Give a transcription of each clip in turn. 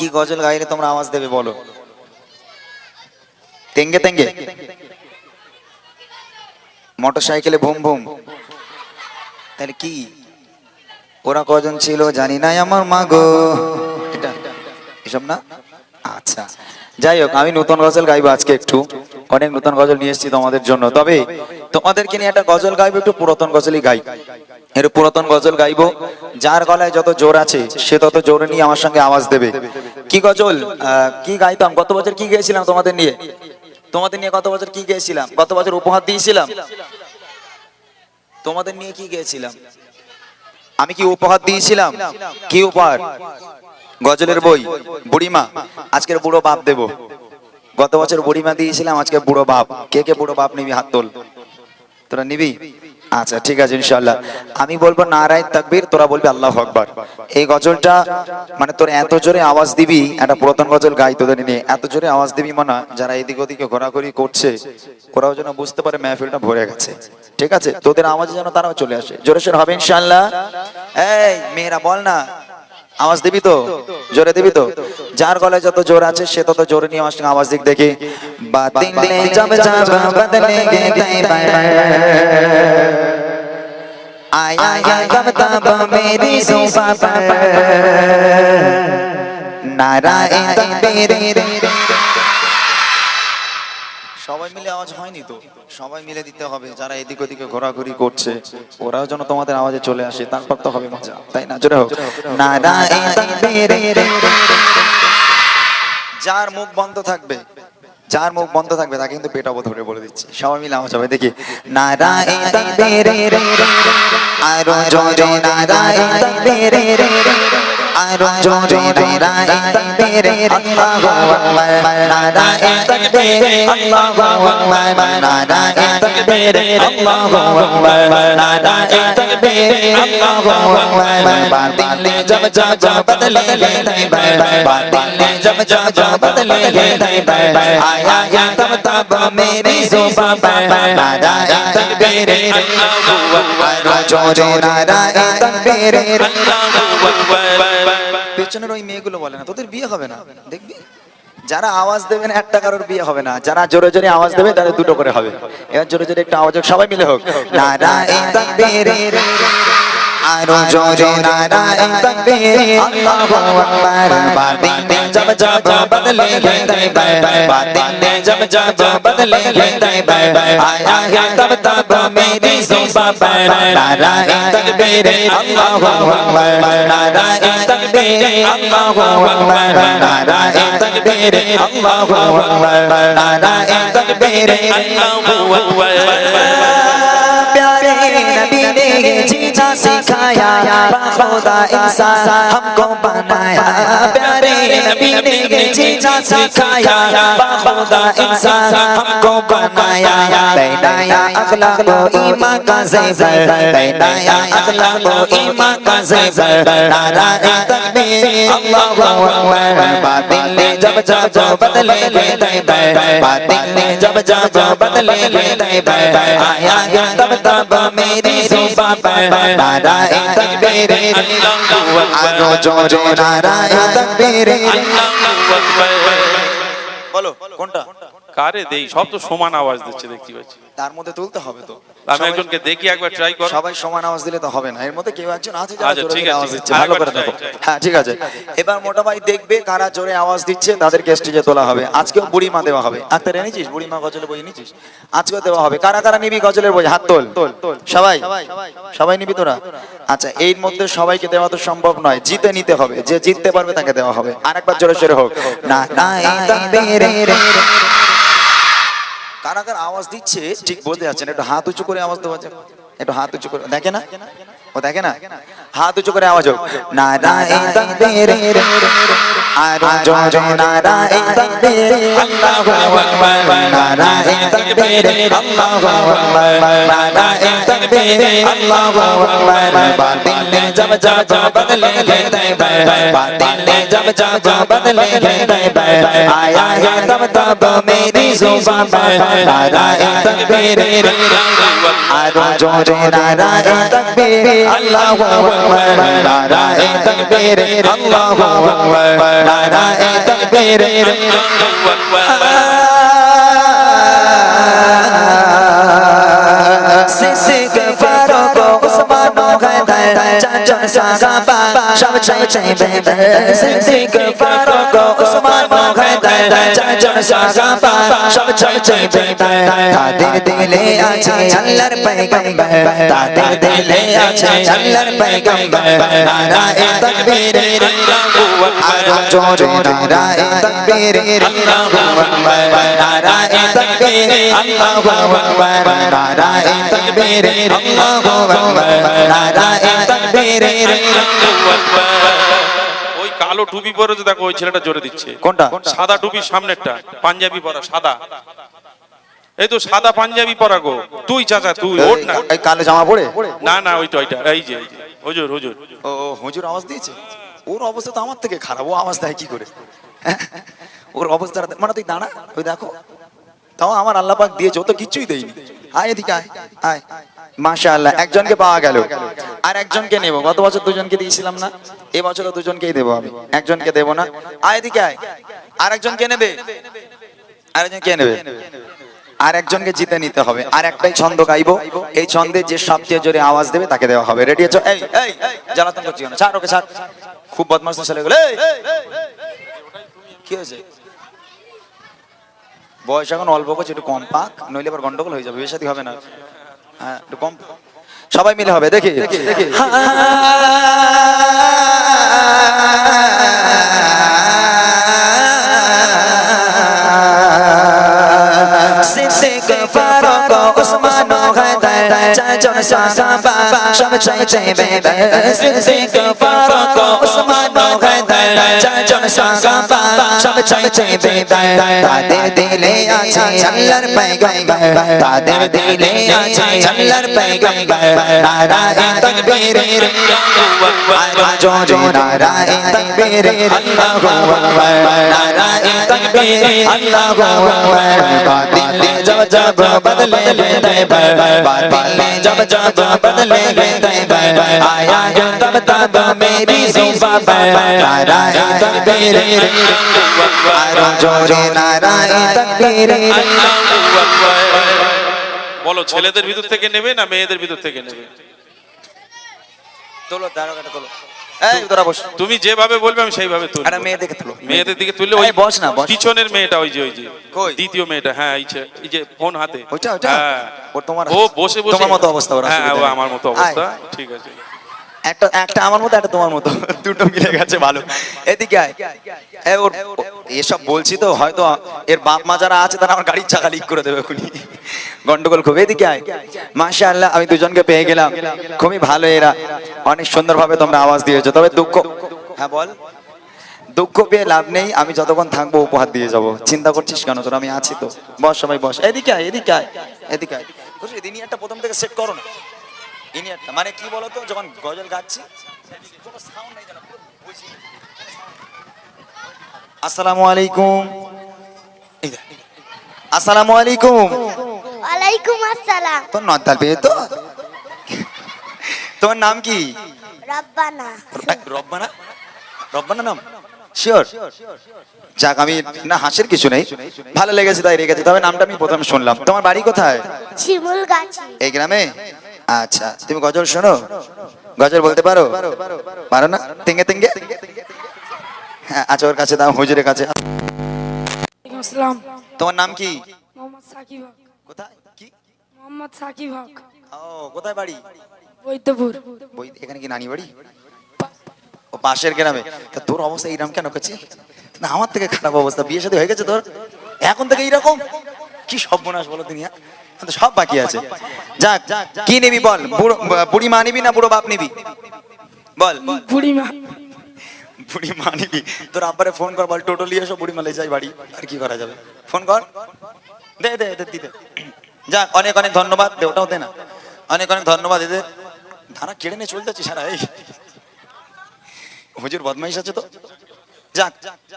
কি গজল গাইলে তোমরা আওয়াজ দেবে বলো? তেঙ্গে তেঙ্গে, মোটর সাইকেলে ভুম ভুম, তাহলে কি? ওরা কজন ছিল জানি নাই আমার মা গো, এটা এসব না? আচ্ছা যাই হোক, আমি নতুন গজল গাইবো আজকে, একটু অনেক নতুন গজল নিয়ে এসেছি তোমাদের জন্য। তবে তোমাদেরকে নিয়ে একটা গজল গাইবো, একটু পুরাতন গজলই গাই। এর পুরাতন গজল গাইবো, যার গলায় যত জোর আছে সে তত জোরে নিয়ে আমার সঙ্গে আওয়াজ দেবে। কি গজল কি গাইতাম গত বছর, কি গেয়েছিলাম তোমাদের নিয়ে? তোমাদের নিয়ে গত বছর কি গেয়েছিলাম? গত বছর উপহার দিয়েছিলাম তোমাদের নিয়ে, কি গেয়েছিলাম আমি? কি উপহার দিয়েছিলাম? কি উপহার? গজলের বই, বুড়িমা। আজকের বুড়ো বাপ দেব। গত বছর বুড়িমা দিয়েছিলাম, আজকে বুড়ো বাপ। কে কে বুড়ো বাপ নিবি? হাত তোল। তোরা নিবি? আচ্ছা ঠিক আছে ইনশাআল্লাহ। আমি বলবো নারায়ে তাকবীর, তোরা বলবি আল্লাহু আকবার। এই গজলটা মানে তোর এত জোরে আওয়াজ দিবি, একটা পুরাতন গজল গাই তোদের নিয়ে, এত জোরে আওয়াজ দিবি মানে যারা এদিক ওদিকে ঘোরাঘুরি করছে ওরাও যেন বুঝতে পারে মেহফিলটা ভরে গেছে। ঠিক আছে, তোদের আওয়াজে যেন তারাও চলে আসে। জোরে সোরে হবে ইনশাআল্লাহ। এই মেয়েরা বল না, আওয়াজ দিবি তো? জোরে দিবি তো? যার গলায় যত জোর আছে সে তত জোরে নিয়ে আমার সঙ্গে আওয়াজ দিক দেখি। বাতিলে জব জব বদলে গে তৈবা, आया है तब तब मेरी ज़ुबां पर नाराए तकबीर। সবাই মিলে আওয়াজ হয়নি তো, সবাই মিলে দিতে হবে। যারা এদিক ওদিকে ঘোরাঘুরি করছে ওরাও যেন তোমাদের আওয়াজে চলে আসে, তারপর তো হবে মজা, তাই না? জোরে হোক নারায়ে তাকবীর। যার মুখ বন্ধ থাকবে, যার মুখ বন্ধ থাকবে তাকে কিন্তু পেটাবো ধরে, বলে দিচ্ছি। সবাই মিলে আওয়াজ হবে, দেখি নারায়ে তাকবীর, আরো জোরে নারায়ে তাকবীর, আরো জোরে নারায়ে তাকবীর, আল্লাহু আকবার, নারায়ে তাকবীর, আল্লাহু আকবার, নারায়ে তাকবীর, আল্লাহু আকবার, নারায়ে তাকবীর, আল্লাহু আকবার। বাতিলে জব জব বদলে গে তৈবা, বাতিলে জব জব বদলে গে তৈবা, आया है तब तब मेरी ज़ुबां पर नाराए तकबीर, अल्लाहू अकबर, जोरे नाराए तकबीर, अल्लाहू अकबर। পেছনের ওই মেয়েগুলো বলে না তোদের বিয়ে হবে না, দেখবি যারা আওয়াজ দেবে না একটা কারোর বিয়ে হবে না, যারা জোরে জোরে আওয়াজ দেবে তাদের দুটো করে হবে। এবার জোরে জোরে একটা আওয়াজ হোক, সবাই মিলে হোক নারায়ে তাকবীর, আরো জোরে নারায়ে তাকবীর, আল্লাহু আকবার। বাতিলে জব জব বদলে গে তৈবা, বাতিলে জব জব বদলে গে তৈবা, आया है तब तब मेरी ज़ुबां पर नाराए तकबीर, अल्लाहू अकबर, नाराए तकबीर, अल्लाहू अकबर, नाराए तकबीर, अल्लाहू अकबर, नाराए तकबीर, अल्लाहू अकबर। प्यारे नबी ने जीना सिखाया, खुदा इंसान हमको बनाया। प्यारे नबी ने जीना सिखाया, खुदा इंसान हमको बनाया। पहनाया अखलाक व ईमान का ज़ेवर, पहनाया अखलाक व ईमान का ज़ेवर, नाराए तकबीर, अल्लाहू अकबर। बातिले जब जब बदले गे तैबा, बातिले जब जब बदले गे तैबा, आया है तब तब मेरी ज़ुबां पर नाराए तकबीर, अल्लाहू अकबर, आरो जोरे नाराए तकबीर, अल्लाहू अकबर। বলো কোনটা কারে দেই? সব তো সমান আওয়াজ দিচ্ছে দেখতে পাচ্ছি। তার মধ্যে তুলতে হবে তো। আমি একজনকে দেখি, একবার ট্রাই কর। সবাই সমান আওয়াজ দিলে তো হবে না, এর মধ্যে কেউ একজন আছে যারা আচ্ছা, জোরে ঠিক জোরে আছে, আওয়াজ দিচ্ছে, ঠিক আছে। ভালো করে দেখো। হ্যাঁ ঠিক আছে, এবার মোটা ভাই দেখবে কারা জোরে আওয়াজ দিচ্ছে তাদেরকে স্টেজে তোলা হবে। আজকেও বুড়িমা দেওয়া হবে। আক্তার এনেছিস বুড়িমা গজলের বই এনেছিস? আজকেও দেওয়া হবে। কারা কারা নিবি গজলের বই? হাত তোল। সবাই সবাই নিবি তোরা? আচ্ছা, এর মধ্যে সবাইকে দেওয়া তো সম্ভব নয়, জিতে নিতে হবে। যে জিততে পারবে তাকে দেওয়া হবে। আরেকবার জোরে সোরে হোক নারায়ে তাকবীর। কারা কারা আওয়াজ দিচ্ছে ঠিক বলতে যাচ্ছেন, একটু হাত উঁচু করে আওয়াজ দেওয়া যাবে। একটু হাত উঁচু করে, দেখে না ও, দেখে না? হাত উঁচু করে আওয়াজ হোক নারায়ে তাকবীর, আরো জোরে নারায়ে তাকবীর, আল্লাহু আকবার, নারায়ে তাকবীর, আল্লাহু আকবার, নারায়ে তাকবীর, আল্লাহু আকবার। বাতিলে জব জব বদলে গে তৈবা, বাতিলে জব জব বদলে গে তৈবা, आया है तब तब मेरी ज़ुबां पर नाराए तकबीर, आरो जोरे नाराए तकबीर, अल्लाहू अकबर, नाराए तकबीर, अल्लाहू अकबर, नाराए তকবীর সিদ্দিক ফারুক ওসমান হায়দার চারজন সাহাবা সব চাইতে বেদে সিদ্দিক ফারুক ওসমান হায়দার চারজন সাহাবা সব চাইতে বেদে তাদের দিলে আছে আল্লাহর পয়গম্বর তাদের দিলে আছে আল্লাহর পয়গম্বর নারায়ে তাকবীর আল্লাহু আকবার জোরে নারায়ে তাকবীর আল্লাহু আকবার নারায়ে তাকবীর আল্লাহু আকবার নারায়ে তাকবীর আল্লাহু আকবার নারায়ে তাকবীর আল্লাহু আকবার। ওই কালো টুপি পরে তো দেখো ওই ছেলেটা জোরে দিচ্ছে। কোনটা? সাদা টুপির সামনেরটা, পাঞ্জাবি পরা সাদা। এই তো সাদা পাঞ্জাবি পরা গো। তুই চাচা তুই ওঠ না। এই কালো জামা পরে? না না ওইটা ওইটা এই যে হুজুর হুজুর। ও হুজুর আওয়াজ দিয়েছে? ওর অবস্থা তো আমার থেকে খারাপ, ও আওয়াজ দেয় কি করে? ওর অবস্থা মানে তুই দাঁড়া, ওই দেখো তাও আমার আল্লাহ পাক দিয়েছে, ও তো কিচ্ছুই দেয়নি। আয় এদিকে আয় আয়। মাশাআল্লাহ, একজনকে পাওয়া গেল, আর একজনকে নেব। গত বছর দুজনকে দিয়েছিলাম না, এবছর দুজনকেই দেবো আমি, একজনকে দেবো না। আয় এদিকে আয়। আর একজনকে নেবে, আর একজন কে নেবে? আর একজনকে জিতে নিতে হবে। আর একটাই ছন্দ গাইবো, এই ছন্দে যে সবচেয়ে জোরে আওয়াজ দেবে তাকে দেওয়া হবে। রেডি আছো? এই এই জ্বালাতন করছি না, ছাড় ওকে ছাড়, খুব বদমাশ ছেলেগুলো। কি হয়েছে? বয়স এখন অল্প করছে, একটু কম পাক, নইলে এবার গন্ডগোল হয়ে যাবে, বিয়ে শাদী হবে না। হ্যাঁ একটু কম, সবাই মিলে হবে। দেখি সিদ্দিক ফারুক ওসমান হায়দার চারজন সাহাবা সব চাইতে বেদে সিদ্দিক ফারুক ওসমান হায়দার চারজন সাহাবা সব চাইতে বেদে তাদের দিলে আছে আল্লাহর পয়গম্বর তাদের দিলে আছে আল্লাহর পয়গম্বর নারায়ে তাকবীর আল্লাহু আকবার জোরে নারায়ে তাকবীর আল্লাহু আকবার নারায়ে তাকবীর আল্লাহু আকবার बातिल जब जब बदले तैबर बातिल जब जब बदले तैबर आया है तब तब मेरी जुबां पर नाराए तकबीर आरो जोरे नाराए तकबीर আল্লাহু আকবার। বলো ছেলেদের ভিতর থেকে নেবে না মেয়েদের ভিতর থেকে নেবে? তোলো দাঁড়াটা তোলো। এই তোরা বস, তুমি যেভাবে বলবে আমি সেইভাবে তুলবো। আরে মেয়ে দেখে তোলো, মেয়েদের দিকে তুললে ওই এই বস না বস। পিছনের মেয়েটা ওই যে কই? দ্বিতীয় মেয়েটা, হ্যাঁ এই যে ফোন হাতে ওইটা ওইটা হ্যাঁ। ও তোমার, ও বসে বসে তোমার মতো অবস্থা ওর, হ্যাঁ ও অসুবিধা নেই। আমার মতো অবস্থা, আয়। ঠিক আছে। একটা একটা আমার মতো, একটা তোমার মতো, দুটো মিলে গেছে ভালো। এদিকে আয়। ওর এসব বলছি তো, হয়তো এর বাপ মা যারা আছে তারা আমার গাড়ির চাকা লিক করে দেবে এখনই, গন্ডগোল খুব। এদিকে আয়। মাশাআল্লাহ, আমি দুজনকে পেয়ে গেলাম, খুবই ভালো, এরা অনেক সুন্দরভাবে তোমরা আওয়াজ দিয়েছো। তবে দুঃখ, হ্যাঁ বল, দুঃখ পেয়ে লাভ নেই, আমি যতক্ষণ থাকবো উপহার দিয়ে যাবো। চিন্তা করছিস কেন তোর, আমি আছি তো। বস সবাই বস। এদিকে আয় এদিকে আয় এদিকে আয়। ইনিয়ারটা প্রথম থেকে সেট করো না, ইনিয়ারটা মানে কি বলতো, যখন গজল গাচ্ছি কোনো সাউন্ড নেই যেন, পুরো বুঝি। আসসালামু আলাইকুম, এই দেখ, আসসালামু আলাইকুম। ওয়ালাইকুম আসসালাম। তোর নদ্দাল পেয়ে তো। তোমার নাম কি? রব্বানা। রব্বানা? রব্বানা নাম? শিওর? যাক, আমি না হাসির কিছু নেই, ভালো লেগেছে তাই রেখেছি। তবে নামটা আমি প্রথম শুনলাম। তোমার বাড়ি কোথায়? শিমুল গাছি। এই গ্রামে? আচ্ছা, তুমি গজল শোনো? গজল বলতে পারো? পারো না? তেঙ্গে তেঙ্গে? হ্যাঁ আচ্ছা, ওর কাছে দাও, হুজুরের কাছে। আসসালাম। তোমার নাম কি? মোহাম্মদ সাকিব হক। কোথায় কি? মোহাম্মদ সাকিব হক। ও, কোথায় বাড়ি? বৈদ্যপুর। বই এখানে কি নানি বাড়ি? ও পাশের গ্রামে। তা তোর অবস্থা এইরকম কেন করছিস? না আমার থেকে খারাপ অবস্থা, বিয়ে শাদী হয়ে গেছে তোর, এখন থেকে এইরকম? কি সর্বনাশ বলো দুনিয়া, তো সব বাকি আছে। যাক, কি নিবি বল? বুড়ি মা নিবি না বুড়ো বাপ নিবি? বল। বুড়িমা। বুড়ি মা নিবি? তোর আব্বারে ফোন কর, বল টোটো নিয়ে এসো, বুড়ি মা লে যাই বাড়ি। আর কি করা যাবে, ফোন কর, দে দে দে দিতে। যাক, অনেক অনেক ধন্যবাদ, দে ওটাও দে না। অনেক অনেক ধন্যবাদ এদের। ধারা কেড়ে নিয়ে চলতেছি সারা। এই হুজুর বদমাইশ আছে তো, যাক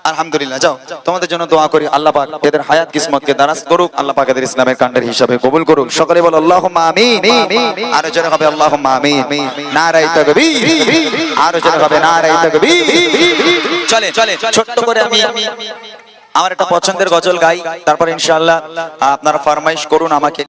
আলহামদুলিল্লাহ, যাও তোমাদের জন্য দোয়া করি, আল্লাহ পাক এদের হায়াত কিসমতকে দারাজ করুক, আল্লাহ পাক এদের ইসলামের কাণ্ডের হিসাবে কবুল করুক। সকলে বলো আল্লাহুম্মা আমিন। আরো জোরে হবে আল্লাহুম্মা আমিন। নারায়ে তাকবীর। আরো জোরে হবে নারায়ে তাকবীর। চলে ছোট্ট করে আমি আমার একটা পছন্দের গজল গাই, তারপর ইনশাআল্লাহ আপনারা ফরমাইশ করুন আমাকে।